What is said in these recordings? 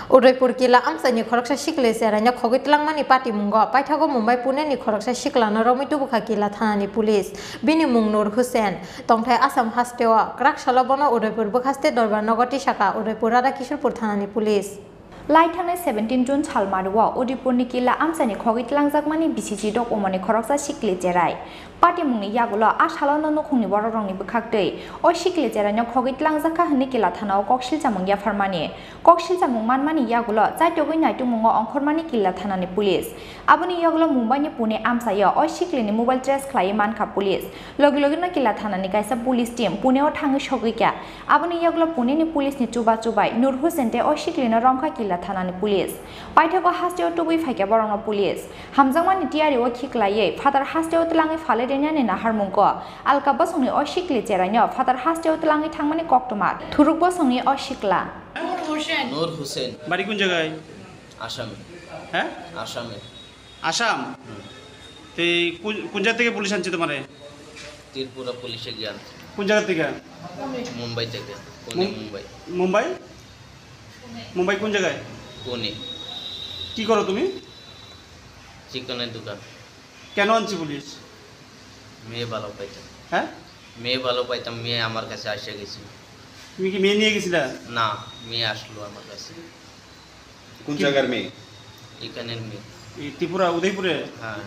Udaipur Killa amsani Khoroksa Sikli seranya Khogwi Twlangmani Patimungo Paithago Mumbai Pune ni Khoroksa Siklano Romwi Tubukha Killa thanani police bini mung Nur Hussein tongthai Assam hasteo krak salobono Udaipur bukhaste dorbar nogoti shaka Udaipur Rada Kishorpur thanani police Laithane 17 June Chalmarwa Udaipur ni Killa amsani Khogwi Twlangmani BCG dok omoni Khoroksa Sikli jerai Patimungni yagulo ashalono nukhungni bororongni bukhaktei o Sikli jeranya Khogwi Twlangjaka hni Killa thanao kokshil jamung ya farmani kokshil jamung manmani yagulo chaitogoi naitungungo ongkhormani Killa thanani police aboni yagulo Mumbai ni Pune amsayo o Sikli ni mobile trace khlai mankha police logi logi no Killa thanani kaisa police team Pune o thangi sogika aboni yagulo Pune ni police ni chubai Nur Hussein te o Sikli no rongkha Killa thanani police paithago hasteo tubui phaike borongno police hamjangmani tiari o khiklaiye father hasteo tlangi phale Deniani nahar mungko alka bosongni o Sikli jeranyo father hasteo tlangi thangmani koktomar thuruk bosongni o Sikla Nur Hussein বাড়ি কোন জায়গায় আসামে হ্যাঁ আসামে আসাম তে কোন জায়গা থেকে পুলিশ আনছে তোমারে ত্রিপুরা পুলিশে গিয়ান কোন জায়গা থেকে মুম্বাই থেকে পুনে মুম্বাই মুম্বাই মুম্বাই কোন জায়গায় পুনে কি করো তুমি চিকেনের দোকান কেন আনছে পুলিশ মেয়ে ভালো পাইতাম হ্যাঁ মেয়ে ভালো পাইতাম মেয়ে আমার কাছে আসে গেছে তুমি কি মেয়ে নিয়ে গেছিলা না মেয়ে আসলো আমার কাছে কোন জায়গার মেয়ে এখানের মেয়ে এই ত্রিপুরা উদয়পুরে হ্যাঁ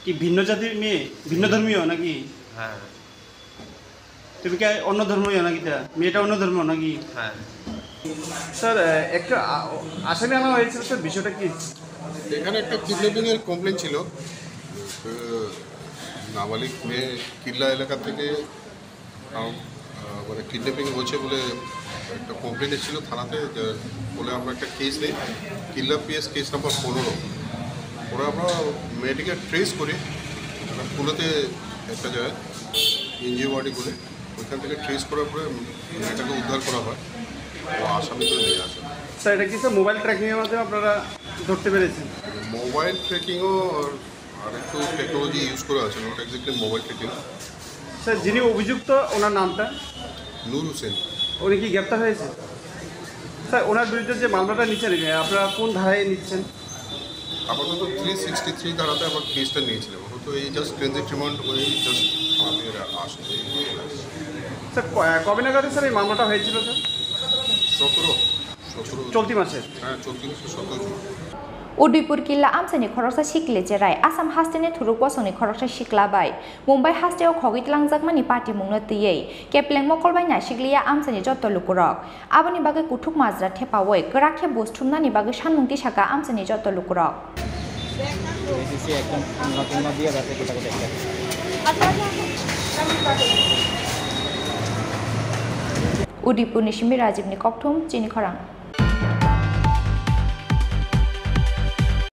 কি ভিন্ন জাতির মেয়ে ভিন্ন ধর্মীয় নাকি হ্যাঁ তুমি কি অন্য ধর্মীয় নাকি মেয়েটা অন্য ধর্ম নাকি হ্যাঁ স্যার একটা আসামি আনা হয়েছিল স্যার বিষয়টা কি এখানে একটা কিডন্যাপিং এর কমপ্লেন ছিল নাবালিক মেয়ে কিল্লা এলাকা থেকে মানে কিডন্যাপিং হয়েছে বলে একটা কমপ্লেন এসেছিল থানাতে বলে আমরা একটা কেস নিই কিল্লা পিএস কেস নাম্বার 15 ওরা আমরা মেয়েটিকে ট্রেস করি পুনেতে একটা জায়গায় এনজিও ওয়ার্ডে বলে ওইখান থেকে ট্রেস করার পরে মেয়েটাকে উদ্ধার করা হয় ও আসামিতে নিয়ে আসে স্যার এটা কি স্যার মোবাইল ট্র্যাকিংয়ের মাধ্যমে আপনারা ধরতে পেরেছেন মোবাইল ট্র্যাকিংও আর একটু টেকনোলজি ইউজ করা আছে not exactly mobile tracking sir যিনি অভিযুক্ত ওনার নামটা নূর হোসেন উনি কি গ্রেপ্তার হয়েছে স্যার ওনার বিরুদ্ধে যে মামলাটা নিচ্ছেন আপনারা কোন ধারায় নিচ্ছেন আপাতত 363 ধারাতে আমার কেসটা নিয়েছিলাম তো এই জাস্ট ট্রানজিট রিমান্ড ওই জাস্ট আমাদের আসে স্যার কবে নাগাদ স্যার এই মামলাটা হয়েছিল স্যার 17 চলতি মাসে হ্যাঁ চলতি মাসে 17 June Udaipur Killa amsani Khoroksa Sikli jerai Assam hasteni thuruk bosoni Khoroksa Sikla bai Mumbai hasteo Khogwi Twlangmani Patimungo tiyei kepleng mokolbai na Sikliya amsani jotto lukurok aboni bagai kuthuk majra thepawoi grakhe bostrumnani bagai sanmungti saka amsani jotto lukurok Udaipur ni Shimi Rajib ni Kokthum Chini Khorang